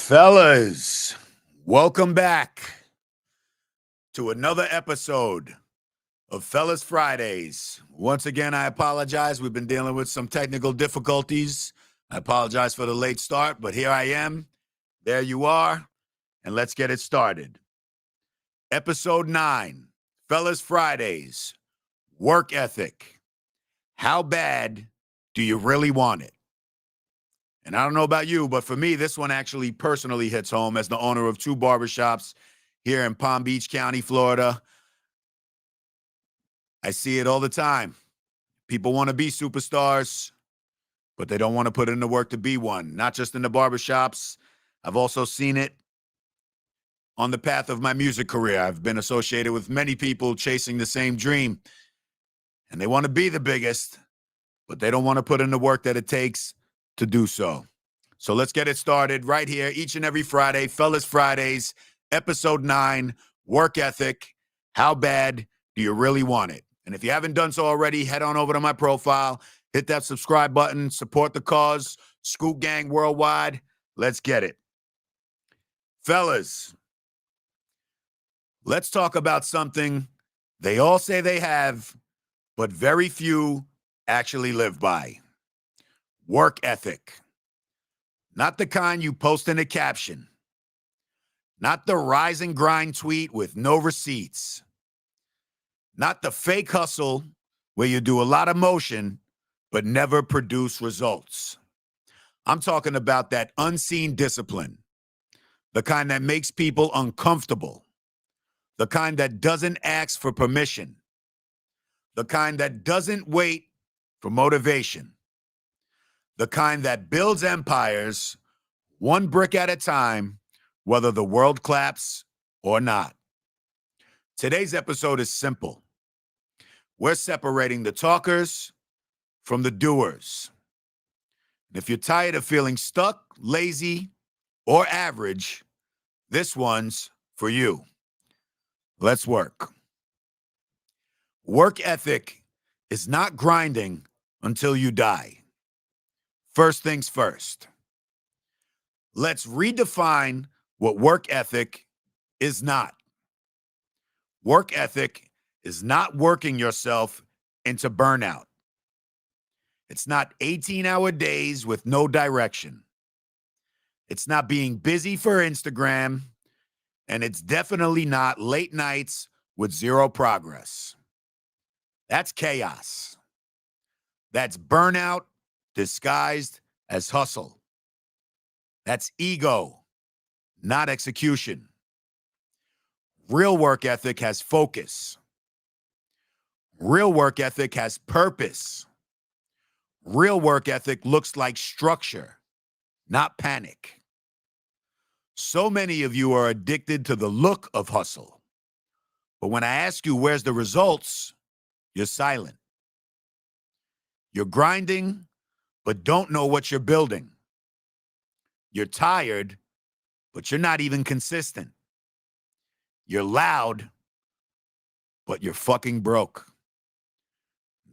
Fellas, welcome back to another episode of Fellas Fridays. Once again, I apologize. We've been dealing with some technical difficulties. I apologize for the late start, but here I am. There you are, and let's get it started. Episode 9, Fellas Fridays, work ethic. How bad do you really want it? And I don't know about you, but for me, this one actually personally hits home as the owner of 2 barbershops here in Palm Beach County, Florida. I see it all the time. People want to be superstars, but they don't want to put in the work to be one. Not just in the barbershops. I've also seen it on the path of my music career. I've been associated with many people chasing the same dream. And they want to be the biggest, but they don't want to put in the work that it takes to do so. So let's get it started right here each and every Friday, Fellas Fridays, episode 9, work ethic. How bad do you really want it? And if you haven't done so already, head on over to my profile, hit that subscribe button, support the cause, SCOOO Gang worldwide. Let's get it. Fellas, let's talk about something they all say they have, but very few actually live by. Work ethic. Not the kind you post in a caption. Not the rise and grind tweet with no receipts. Not the fake hustle where you do a lot of motion but never produce results. I'm talking about that unseen discipline. The kind that makes people uncomfortable. The kind that doesn't ask for permission. The kind that doesn't wait for motivation. The kind that builds empires one brick at a time, whether the world claps or not. Today's episode is simple. We're separating the talkers from the doers. And if you're tired of feeling stuck, lazy, or average, this one's for you. Let's work. Work ethic is not grinding until you die. First things first. Let's redefine what work ethic is not. Work ethic is not working yourself into burnout. It's not 18-hour days with no direction. It's not being busy for Instagram, and it's definitely not late nights with zero progress. That's chaos. That's burnout disguised as hustle. That's ego, not execution. Real work ethic has focus. Real work ethic has purpose. Real work ethic looks like structure, not panic. So many of you are addicted to the look of hustle. But when I ask you where's the results, you're silent. You're grinding, but don't know what you're building. You're tired, but you're not even consistent. You're loud, but you're fucking broke.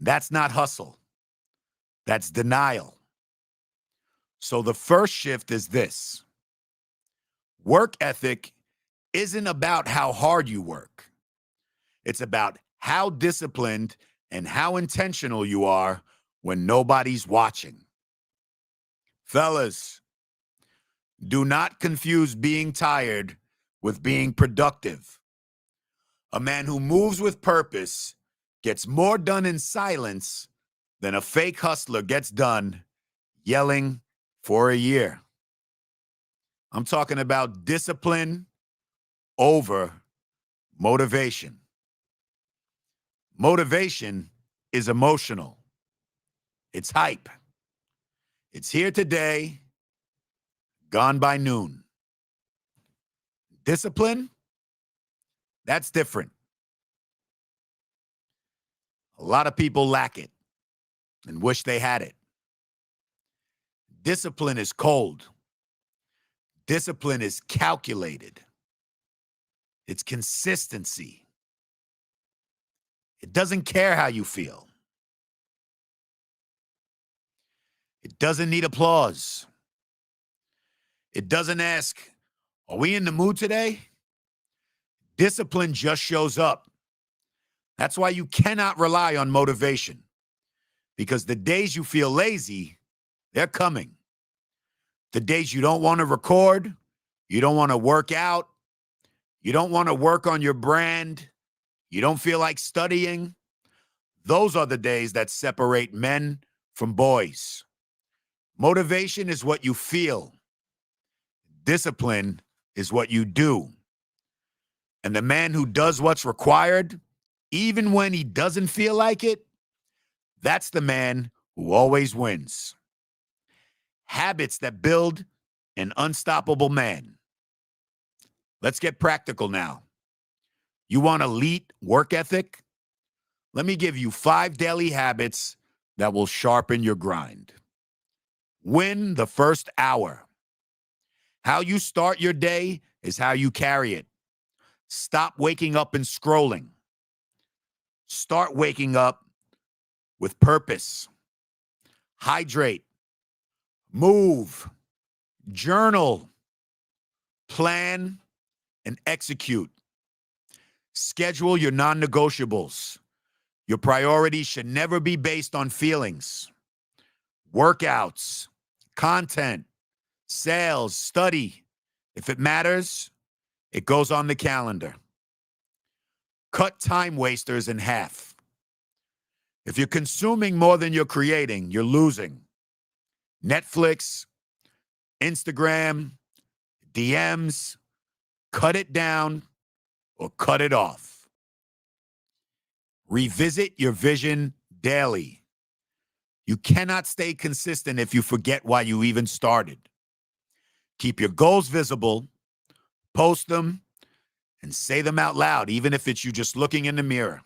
That's not hustle. That's denial. So the first shift is this. Work ethic isn't about how hard you work. It's about how disciplined and how intentional you are when nobody's watching. Fellas, do not confuse being tired with being productive. A man who moves with purpose gets more done in silence than a fake hustler gets done yelling for a year. I'm talking about discipline over motivation. Motivation is emotional. It's hype. It's here today, gone by noon. Discipline, that's different. A lot of people lack it and wish they had it. Discipline is cold. Discipline is calculated. It's consistency. It doesn't care how you feel. It doesn't need applause. It doesn't ask, are we in the mood today? Discipline just shows up. That's why you cannot rely on motivation, because the days you feel lazy, they're coming. The days you don't want to record, you don't want to work out, you don't want to work on your brand, you don't feel like studying, those are the days that separate men from boys. Motivation is what you feel. Discipline is what you do. And the man who does what's required, even when he doesn't feel like it, that's the man who always wins. Habits that build an unstoppable man. Let's get practical now. You want elite work ethic? Let me give you 5 daily habits that will sharpen your grind. Win the first hour. How you start your day is how you carry it. Stop waking up and scrolling. Start waking up with purpose. Hydrate. Move. Journal. Plan and execute. Schedule your non-negotiables. Your priorities should never be based on feelings. Workouts, content, sales, study. If it matters, it goes on the calendar. Cut time wasters in half. If you're consuming more than you're creating, you're losing. Netflix, Instagram, DMs, cut it down or cut it off. Revisit your vision daily. You cannot stay consistent if you forget why you even started. Keep your goals visible, post them, and say them out loud, even if it's you just looking in the mirror.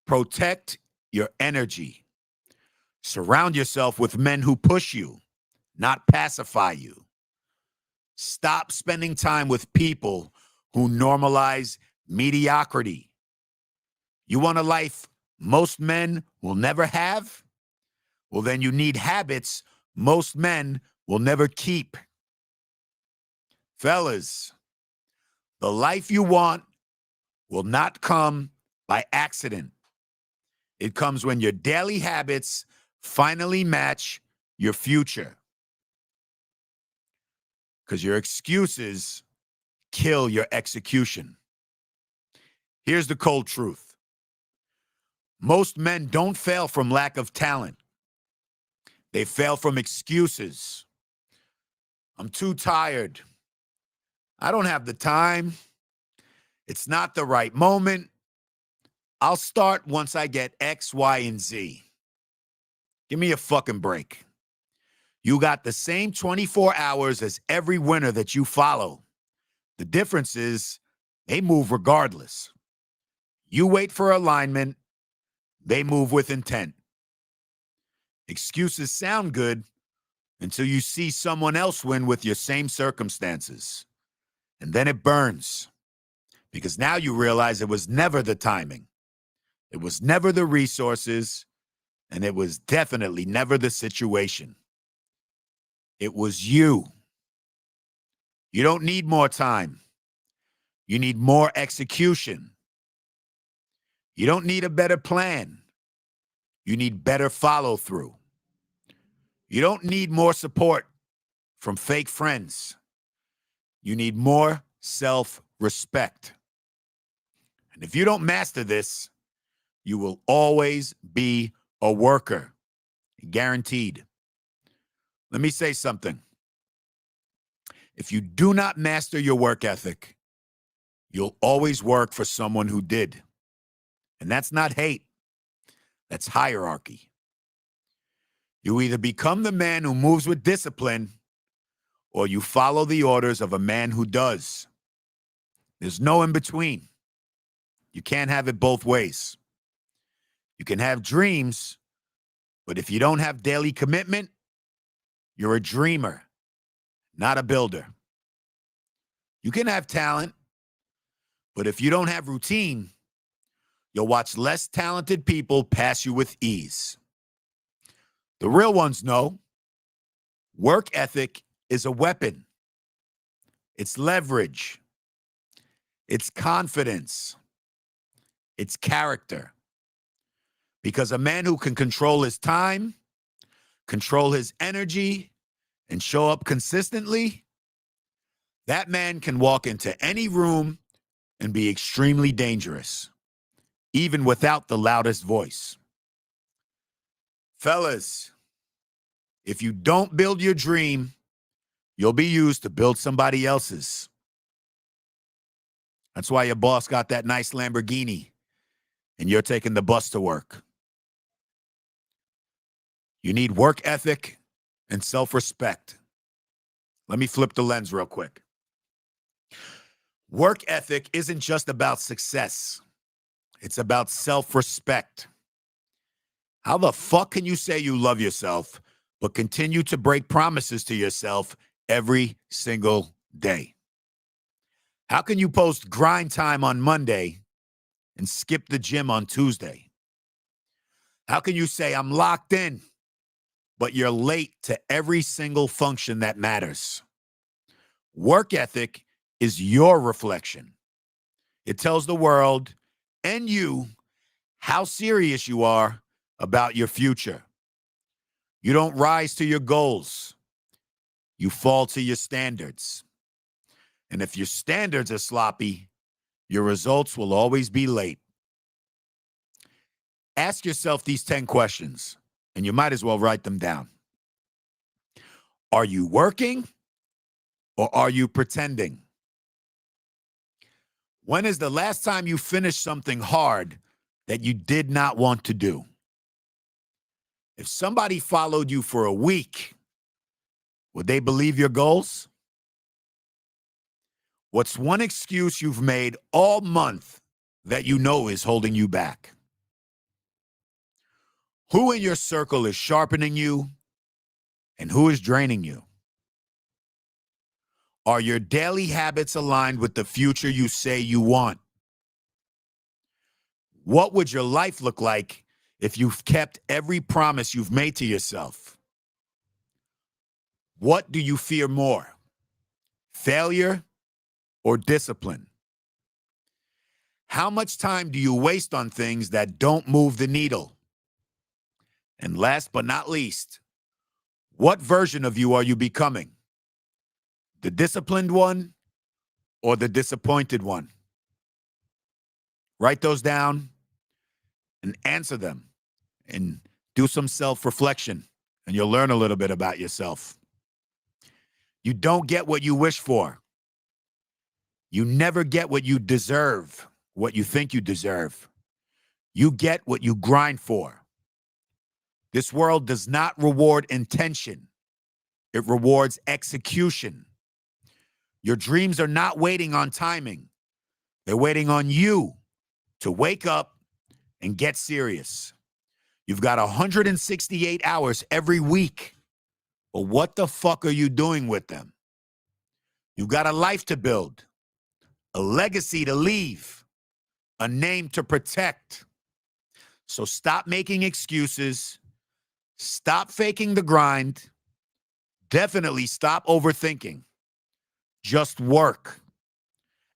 Protect your energy. Surround yourself with men who push you, not pacify you. Stop spending time with people who normalize mediocrity. You want a life most men will never have? Well, then you need habits most men will never keep. Fellas, the life you want will not come by accident. It comes when your daily habits finally match your future. Because your excuses kill your execution. Here's the cold truth. Most men don't fail from lack of talent. They fail from excuses. I'm too tired. I don't have the time. It's not the right moment. I'll start once I get X, Y, and Z. Give me a fucking break. You got the same 24 hours as every winner that you follow. The difference is they move regardless. You wait for alignment. They move with intent. Excuses sound good until you see someone else win with your same circumstances. And then it burns. Because now you realize it was never the timing. It was never the resources. And it was definitely never the situation. It was you. You don't need more time. You need more execution. You don't need a better plan. You need better follow through. You don't need more support from fake friends. You need more self-respect. And if you don't master this, you will always be a worker. Guaranteed. Let me say something. If you do not master your work ethic, you'll always work for someone who did. And that's not hate. That's hierarchy. You either become the man who moves with discipline or you follow the orders of a man who does. There's no in between. You can't have it both ways. You can have dreams, but if you don't have daily commitment, you're a dreamer, not a builder. You can have talent, but if you don't have routine, you'll watch less talented people pass you with ease. The real ones know work ethic is a weapon. It's leverage. It's confidence. It's character. Because a man who can control his time, control his energy, and show up consistently, that man can walk into any room and be extremely dangerous, even without the loudest voice. Fellas, if you don't build your dream, you'll be used to build somebody else's. That's why your boss got that nice Lamborghini and you're taking the bus to work. You need work ethic and self-respect. Let me flip the lens real quick. Work ethic isn't just about success. It's about self-respect. How the fuck can you say you love yourself, but continue to break promises to yourself every single day? How can you post grind time on Monday and skip the gym on Tuesday? How can you say I'm locked in, but you're late to every single function that matters? Work ethic is your reflection. It tells the world and you how serious you are about your future. You don't rise to your goals. You fall to your standards. And if your standards are sloppy, your results will always be late. Ask yourself these 10 questions, and you might as well write them down. Are you working or are you pretending? When is the last time you finished something hard that you did not want to do? If somebody followed you for a week, would they believe your goals? What's one excuse you've made all month that you know is holding you back? Who in your circle is sharpening you and who is draining you? Are your daily habits aligned with the future you say you want? What would your life look like if you've kept every promise you've made to yourself? What do you fear more, failure or discipline? How much time do you waste on things that don't move the needle? And last but not least, what version of you are you becoming? The disciplined one or the disappointed one? Write those down and answer them and do some self-reflection, and you'll learn a little bit about yourself. You don't get what you wish for. You never get what you deserve, what you think you deserve. You get what you grind for. This world does not reward intention. It rewards execution. Your dreams are not waiting on timing. They're waiting on you to wake up and get serious. You've got 168 hours every week. But what the fuck are you doing with them? You've got a life to build, a legacy to leave, a name to protect. So stop making excuses. Stop faking the grind. Definitely stop overthinking. Just work,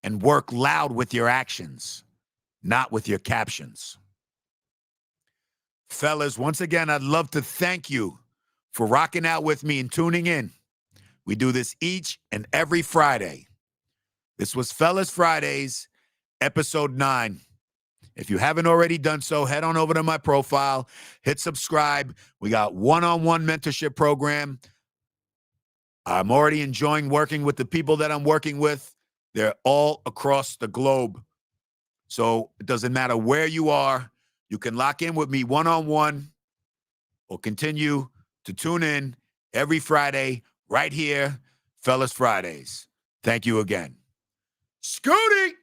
and work loud with your actions, not with your captions. Fellas, once again, I'd love to thank you for rocking out with me and tuning in. We do this each and every Friday. This was Fellas Fridays, episode 9. If you haven't already done so, head on over to my profile, hit subscribe. We got one-on-one mentorship program. I'm already enjoying working with the people that I'm working with. They're all across the globe. So it doesn't matter where you are. You can lock in with me one-on-one or continue to tune in every Friday right here, Fellas Fridays. Thank you again. SCOOTY!